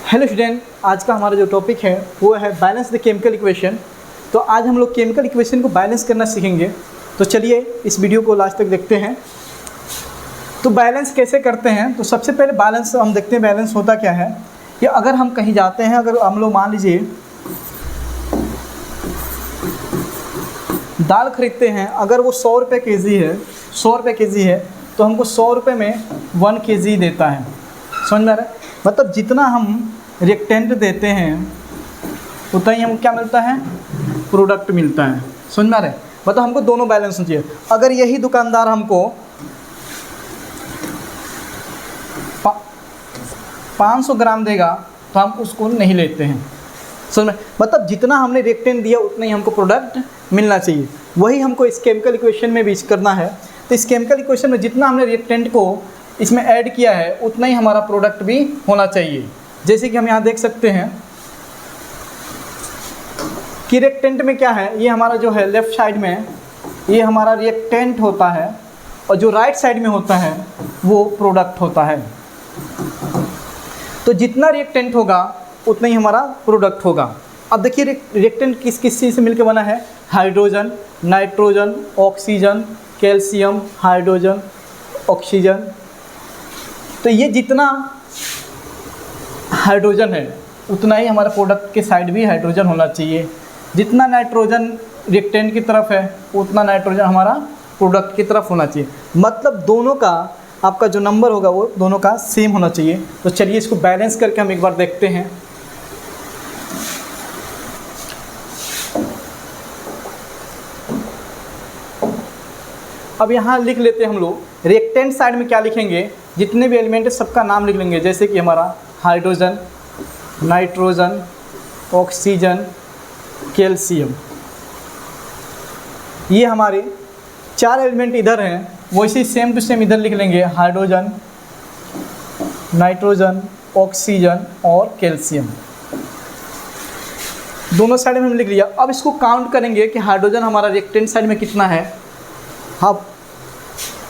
Hello student, आज का हमारा जो टॉपिक है वो है बैलेंस द केमिकल इक्वेशन। तो आज हम लोग केमिकल इक्वेशन को बैलेंस करना सीखेंगे। तो चलिए इस वीडियो को लास्ट तक देखते हैं। तो बैलेंस कैसे करते हैं, तो सबसे पहले बैलेंस हम देखते हैं बैलेंस होता क्या है। कि अगर हम कहीं जाते हैं, अगर हम लोग मान लीजिए दाल खरीदते हैं, अगर वो 100 रुपये के जी है, 100 रुपये के जी है, तो हमको 100 रुपये में 1 kg देता है। समझ में आ रहा है? मतलब जितना हम रिएक्टेंट देते हैं उतना ही हमको क्या मिलता है, प्रोडक्ट मिलता है। समझ में आ रहा है? मतलब हमको दोनों बैलेंस चाहिए। अगर यही दुकानदार हमको 500 ग्राम देगा तो हम उसको नहीं लेते हैं। समझ में? मतलब जितना हमने रिएक्टेंट दिया उतना ही हमको प्रोडक्ट मिलना चाहिए। वही हमको इस केमिकल इक्वेशन में भी करना है। तो इस केमिकल इक्वेशन में जितना हमने रिएक्टेंट को इसमें ऐड किया है उतना ही हमारा प्रोडक्ट भी होना चाहिए। जैसे कि हम यहाँ देख सकते हैं कि रिएक्टेंट में क्या है, ये हमारा जो है लेफ़्ट साइड में ये हमारा रिएक्टेंट होता है और जो राइट साइड में होता है वो प्रोडक्ट होता है। तो जितना रिएक्टेंट होगा उतना ही हमारा प्रोडक्ट होगा। अब देखिए रिएक्टेंट किस किस चीज़ से मिलकर बना है, hydrogen, nitrogen, oxygen, calcium, hydrogen, oxygen. तो ये जितना हाइड्रोजन है उतना ही हमारे प्रोडक्ट के साइड भी हाइड्रोजन होना चाहिए। जितना नाइट्रोजन रिएक्टेंट की तरफ है उतना नाइट्रोजन हमारा प्रोडक्ट की तरफ होना चाहिए। मतलब दोनों का आपका जो नंबर होगा वो दोनों का सेम होना चाहिए। तो चलिए इसको बैलेंस करके हम एक बार देखते हैं। अब यहाँ लिख लेते हैं हम लोग। रिएक्टेंट साइड में क्या लिखेंगे, जितने भी एलिमेंट है सबका नाम लिख लेंगे। जैसे कि हमारा हाइड्रोजन, नाइट्रोजन, ऑक्सीजन, कैल्शियम, ये हमारे 4 एलिमेंट इधर हैं। वैसे ही सेम टू सेम इधर लिख लेंगे, हाइड्रोजन, नाइट्रोजन, ऑक्सीजन और कैल्शियम। दोनों साइड में हम लिख लिया। अब इसको काउंट करेंगे कि हाइड्रोजन हमारा रिएक्टेंट साइड में कितना है, अब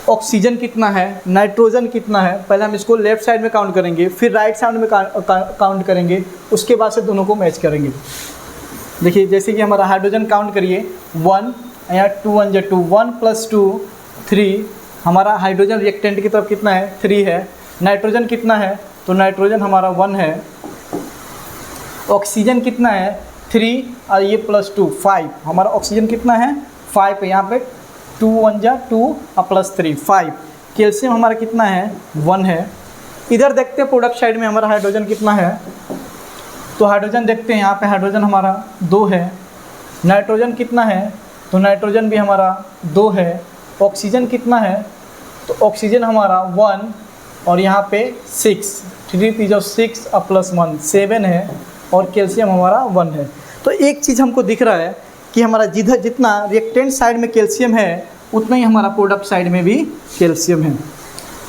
ऑक्सीजन कितना है, नाइट्रोजन कितना है। पहले हम इसको लेफ्ट साइड में काउंट करेंगे, फिर राइट साइड में काउंट करेंगे, उसके बाद से दोनों को मैच करेंगे। देखिए जैसे कि हमारा हाइड्रोजन काउंट करिए, 1, यहाँ 2 1 जा 2, 1 + 2 3। हमारा हाइड्रोजन रिएक्टेंट की तरफ कितना है, 3 है। नाइट्रोजन कितना है, तो नाइट्रोजन हमारा 1 है। ऑक्सीजन कितना है, 3 और ये +2 5। हमारा ऑक्सीजन कितना है, 5 है। यहाँ पे 2 1 जा 2 और +3 5। कैल्शियम हमारा कितना है, 1 है। इधर देखते हैं प्रोडक्ट साइड में हमारा हाइड्रोजन कितना है। तो हाइड्रोजन देखते हैं, यहाँ पे हाइड्रोजन हमारा 2 है। नाइट्रोजन कितना है, तो नाइट्रोजन भी हमारा 2 है। ऑक्सीजन कितना है, तो ऑक्सीजन हमारा 1 और यहाँ पे 6, 3 3 6 और +1 7 है। और कैल्शियम हमारा 1 है। तो एक चीज़ हमको दिख रहा है कि हमारा जितना रिएक्टेंट साइड में कैल्शियम है उतना ही हमारा प्रोडक्ट साइड में भी कैल्शियम है।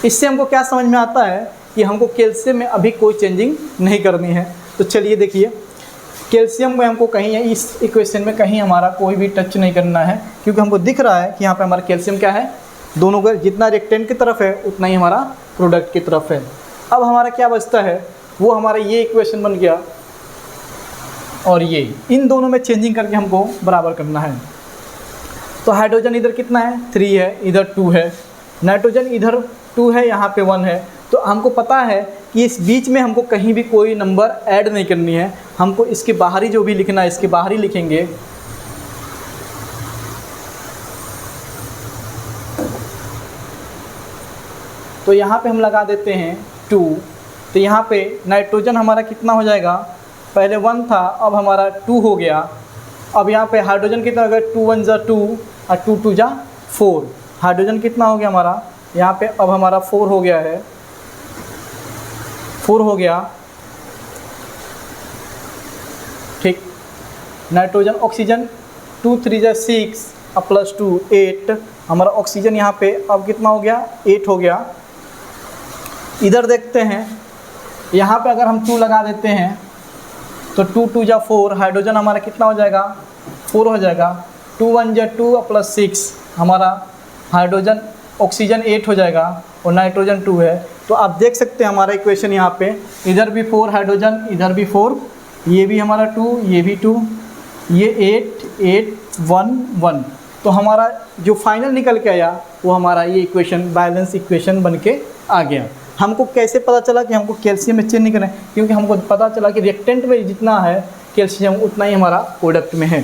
इससे हमको क्या समझ में आता है कि हमको कैल्शियम में अभी कोई चेंजिंग नहीं करनी है। तो चलिए देखिए, कैल्शियम में हमको कहीं इस इक्वेशन में कहीं हमारा कोई भी टच नहीं करना है, क्योंकि हमको दिख रहा है कि यहाँ पे हमारा कैल्शियम क्या है, दोनों का जितना रिएक्टेंट की तरफ है उतना ही हमारा प्रोडक्ट की तरफ है। अब हमारा क्या बचता है, वो हमारा ये इक्वेशन बन गया और ये, इन दोनों में चेंजिंग करके हमको बराबर करना है। तो हाइड्रोजन इधर कितना है, 3 है, इधर 2 है। नाइट्रोजन इधर 2 है, यहाँ पे 1 है। तो हमको पता है कि इस बीच में हमको कहीं भी कोई नंबर ऐड नहीं करनी है। हमको इसके बाहरी जो भी लिखना है इसके बाहरी लिखेंगे। तो यहाँ पे हम लगा देते हैं 2। तो यहाँ पे नाइट्रोजन हमारा कितना हो जाएगा, पहले 1 था, अब हमारा 2 हो गया। अब यहाँ पे हाइड्रोजन कितना हो गया, 2 1 जा 2 और 2 2 जा 4। हाइड्रोजन कितना हो गया हमारा, यहाँ पे अब हमारा 4 हो गया है, 4 हो गया। ठीक। नाइट्रोजन, ऑक्सीजन 2 3 जा 6 और +2 8। हमारा ऑक्सीजन यहाँ पे अब कितना हो गया, 8 हो गया। इधर देखते हैं, यहाँ पे अगर हम 2 लगा देते हैं तो 2 2 जा 4। हाइड्रोजन हमारा कितना हो जाएगा, 4 हो जाएगा। 2 1 जा 2 और +6 हमारा हाइड्रोजन, ऑक्सीजन 8 हो जाएगा और नाइट्रोजन 2 है। तो आप देख सकते हैं हमारा इक्वेशन यहाँ पे, इधर भी 4 हाइड्रोजन, इधर भी 4, ये भी हमारा 2, ये भी 2, ये 8 8 1 1। तो हमारा जो फाइनल निकल के आया वो हमारा ये इक्वेशन बैलेंस इक्वेशन बन के आ गया। हमको कैसे पता चला कि हमको कैल्शियम में चेंज नहीं करना है? क्योंकि हमको पता चला कि रिएक्टेंट में जितना है कैल्शियम उतना ही हमारा प्रोडक्ट में है।